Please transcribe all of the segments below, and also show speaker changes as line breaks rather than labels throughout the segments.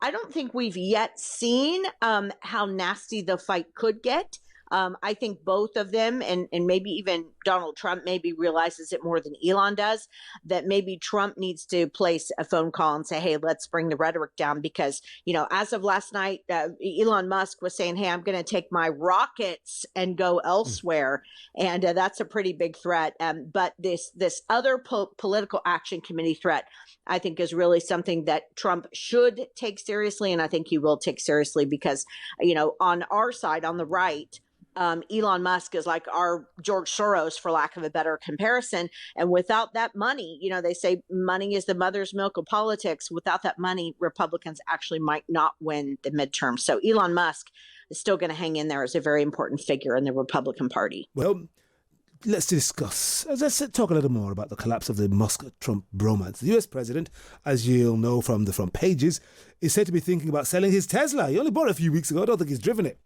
I don't think we've yet seen how nasty the fight could get. I think both of them, and maybe even Donald Trump maybe realizes it more than Elon does, that maybe Trump needs to place a phone call and say, hey, let's bring the rhetoric down. Because, as of last night, Elon Musk was saying, hey, I'm going to take my rockets and go elsewhere. And that's a pretty big threat. But this other political action committee threat, I think, is really something that Trump should take seriously. And I think he will take seriously because, on our side, on the right, Elon Musk is like our George Soros, for lack of a better comparison. And without that money, they say money is the mother's milk of politics. Without that money, Republicans actually might not win the midterm. So Elon Musk is still going to hang in there as a very important figure in the Republican Party.
Well, let's talk a little more about the collapse of the Musk-Trump bromance. The US president, as you'll know from the front pages, is said to be thinking about selling his Tesla. He only bought it a few weeks ago. I don't think he's driven it.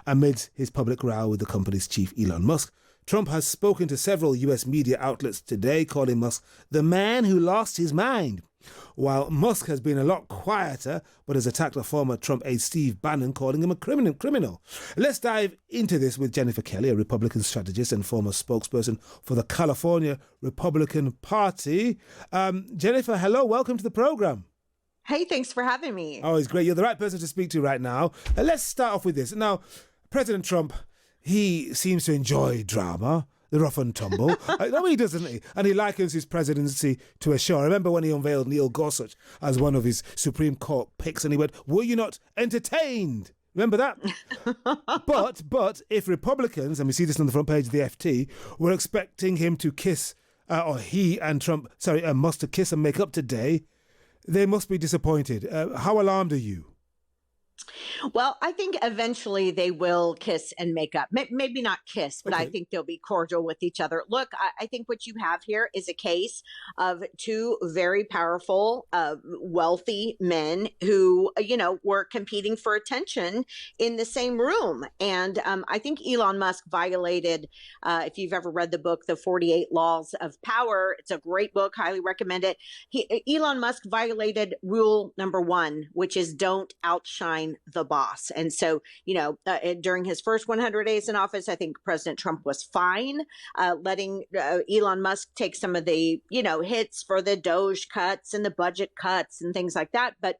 Amid his public row with the company's chief, Elon Musk, Trump has spoken to several US media outlets today, calling Musk the man who lost his mind. While Musk has been a lot quieter, but has attacked a former Trump aide, Steve Bannon, calling him a criminal. Let's dive into this with Jennifer Kelly, a Republican strategist and former spokesperson for the California Republican Party. Jennifer, hello, welcome to the program.
Hey, thanks for having me.
Oh, it's great. You're the right person to speak to right now. Let's start off with this. Now, President Trump, he seems to enjoy drama, the rough and tumble. I mean, he does, doesn't he? And he likens his presidency to a show. I remember when he unveiled Neil Gorsuch as one of his Supreme Court picks, and he went, "Were you not entertained?" Remember that? But if Republicans, and we see this on the front page of the FT, were expecting him to kiss, or he and Musk to kiss and make up today, they must be disappointed. How alarmed are you?
Well, I think eventually they will kiss and make up. Maybe not kiss, but okay. I think they'll be cordial with each other. Look, I think what you have here is a case of two very powerful, wealthy men who, were competing for attention in the same room. And I think Elon Musk violated, if you've ever read the book, The 48 Laws of Power, it's a great book, highly recommend it. Elon Musk violated rule number 1, which is don't outshine the boss. And so, during his first 100 days in office, I think President Trump was fine, letting Elon Musk take some of the, hits for the Doge cuts and the budget cuts and things like that. But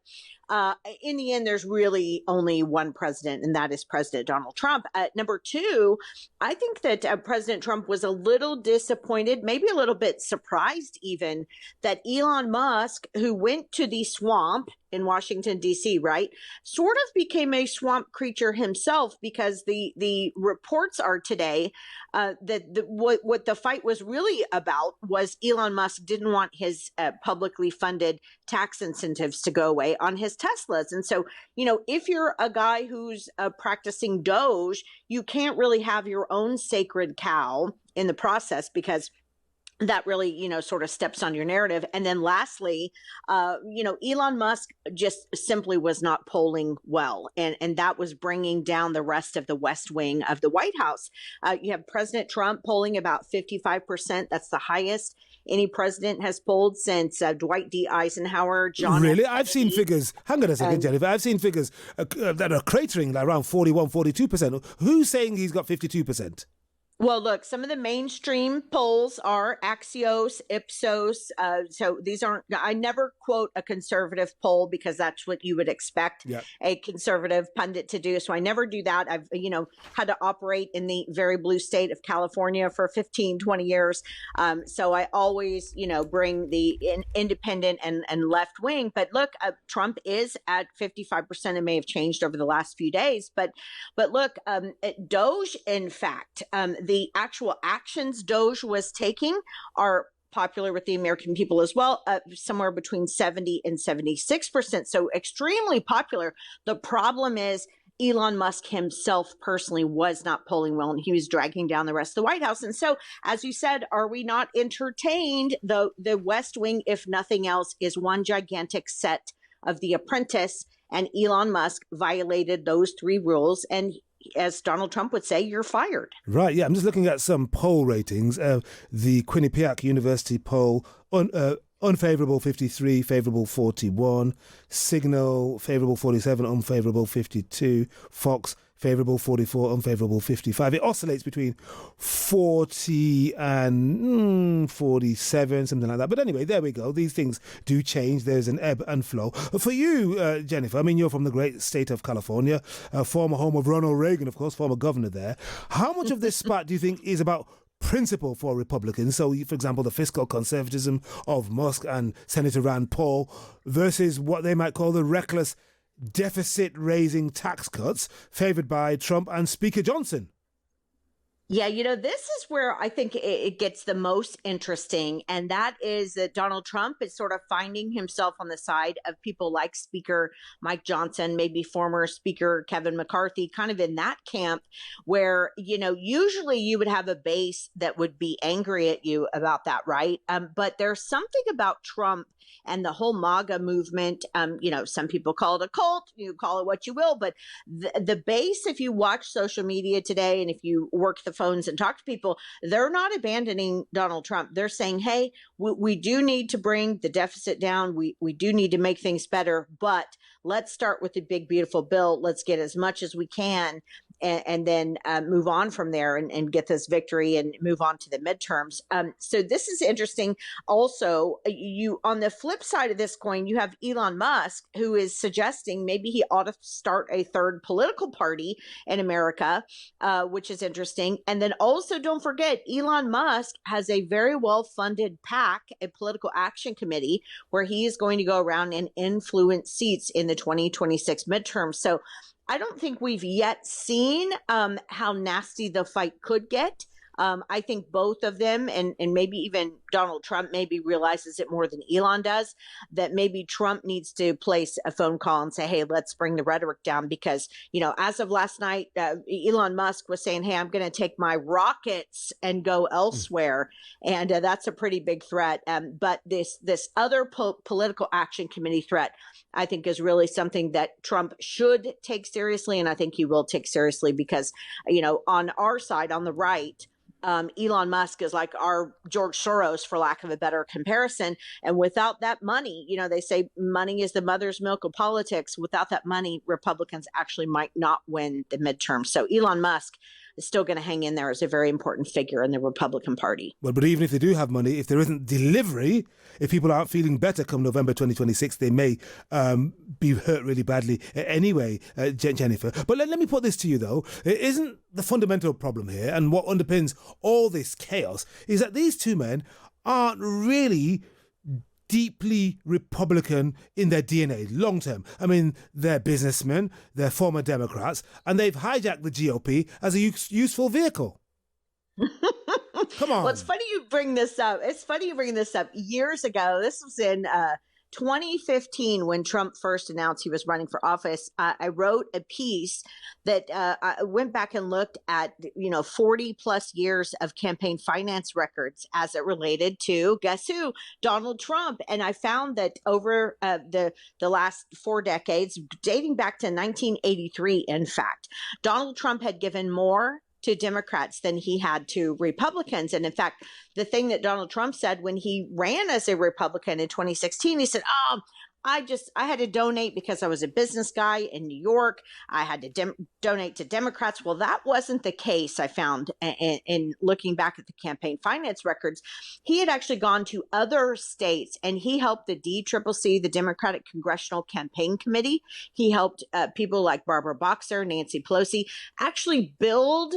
in the end, there's really only one president, and that is President Donald Trump. Number 2, I think that President Trump was a little disappointed, maybe a little bit surprised even, that Elon Musk, who went to the swamp in Washington, D.C., right, sort of became a swamp creature himself, because the reports are today that what the fight was really about was Elon Musk didn't want his publicly funded tax incentives to go away on his Teslas. And so, if you're a guy who's practicing Doge, you can't really have your own sacred cow in the process, because that really, sort of steps on your narrative. And then lastly, Elon Musk just simply was not polling well. And that was bringing down the rest of the West Wing of the White House. You have President Trump polling about 55%. That's the highest any president has polled since Dwight D. Eisenhower, John.
Really? I've seen figures. Hang on a second, Jennifer. I've seen figures that are cratering like around 41, 42%. Who's saying he's got 52%?
Well, look, some of the mainstream polls are Axios, Ipsos. So these aren't, I never quote a conservative poll because that's what you would expect a conservative pundit to do. So I never do that. I've, had to operate in the very blue state of California for 15, 20 years. So I always, bring the independent and left wing. But look, Trump is at 55%. It may have changed over the last few days. But look, Doge, in fact, the actual actions Doge was taking are popular with the American people as well, somewhere between 70 and 76%. So extremely popular. The problem is Elon Musk himself personally was not polling well, and he was dragging down the rest of the White House. And so, as you said, are we not entertained? The West Wing, if nothing else, is one gigantic set of The Apprentice, and Elon Musk violated those 3 rules. And as Donald Trump would say, you're fired.
Right, yeah. I'm just looking at some poll ratings. The Quinnipiac University poll unfavourable 53, favourable 41, Signal, favourable 47, unfavourable 52, Fox, favourable 44, unfavourable 55. It oscillates between 40 and 47, something like that. But anyway, there we go. These things do change. There's an ebb and flow. For you, Jennifer, I mean, you're from the great state of California, former home of Ronald Reagan, of course, former governor there. How much of this spat do you think is about principle for Republicans? So, for example, the fiscal conservatism of Musk and Senator Rand Paul versus what they might call the reckless deficit-raising tax cuts favoured by Trump and Speaker Johnson?
Yeah, this is where I think it gets the most interesting. And that is that Donald Trump is sort of finding himself on the side of people like Speaker Mike Johnson, maybe former Speaker Kevin McCarthy, kind of in that camp where, usually you would have a base that would be angry at you about that, right? But there's something about Trump and the whole MAGA movement. Some people call it a cult, you call it what you will, but the base, if you watch social media today and if you work the phones and talk to people, they're not abandoning Donald Trump. They're saying, hey, we do need to bring the deficit down. We do need to make things better, but let's start with the big, beautiful bill. Let's get as much as we can and then move on from there and get this victory and move on to the midterms. So this is interesting. Also, on the flip side of this coin, you have Elon Musk, who is suggesting maybe he ought to start a third political party in America, which is interesting. And then also don't forget, Elon Musk has a very well-funded PAC, a political action committee, where he is going to go around and influence seats in the 2026 midterms. So I don't think we've yet seen how nasty the fight could get. I think both of them, and maybe even Donald Trump maybe realizes it more than Elon does, that maybe Trump needs to place a phone call and say, hey, let's bring the rhetoric down. Because, as of last night, Elon Musk was saying, hey, I'm going to take my rockets and go elsewhere. And that's a pretty big threat. But this other political action committee threat, I think, is really something that Trump should take seriously. And I think he will take seriously because, on our side, on the right, Elon Musk is like our George Soros, for lack of a better comparison. And without that money, they say money is the mother's milk of politics. Without that money, Republicans actually might not win the midterm. So Elon Musk is still going to hang in there as a very important figure in the Republican Party.
Well, but even if they do have money, if there isn't delivery, if people aren't feeling better come November 2026, they may be hurt really badly anyway, Jennifer. But let me put this to you, though. Isn't the fundamental problem here, and what underpins all this chaos, is that these two men aren't really deeply Republican in their DNA long term. I mean, they're businessmen, they're former Democrats, and they've hijacked the GOP as a useful vehicle. Come on.
Well, it's funny you bring this up. Years ago, this was in 2015 when Trump first announced he was running for office. I wrote a piece that I went back and looked at 40 plus years of campaign finance records as it related to, guess who, Donald Trump. And I found that over the last 4 decades, dating back to 1983, in fact, Donald Trump had given more to Democrats than he had to Republicans. And in fact, the thing that Donald Trump said when he ran as a Republican in 2016, he said, I had to donate because I was a business guy in New York. I had to donate to Democrats. Well, that wasn't the case, I found, in looking back at the campaign finance records. He had actually gone to other states and he helped the DCCC, the Democratic Congressional Campaign Committee. He helped people like Barbara Boxer, Nancy Pelosi, actually build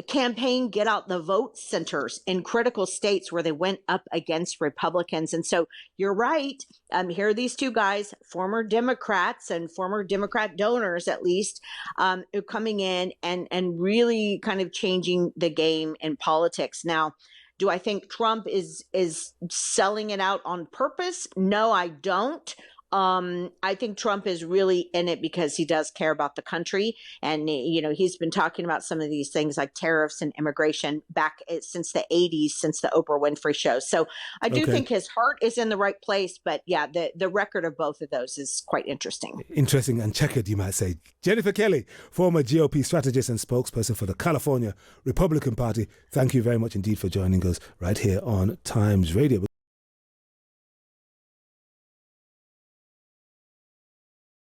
campaign get out the vote centers in critical states where they went up against Republicans. And so you're right. Here are these two guys, former Democrats and former Democrat donors, at least, coming in and really kind of changing the game in politics. Now, do I think Trump is selling it out on purpose? No, I don't. I think Trump is really in it because he does care about the country. And, he's been talking about some of these things like tariffs and immigration back since the 80s, since the Oprah Winfrey show. So I do think his heart is in the right place. But yeah, the record of both of those is quite interesting.
Interesting and checkered, you might say. Jennifer Kelly, former GOP strategist and spokesperson for the California Republican Party. Thank you very much indeed for joining us right here on Times Radio.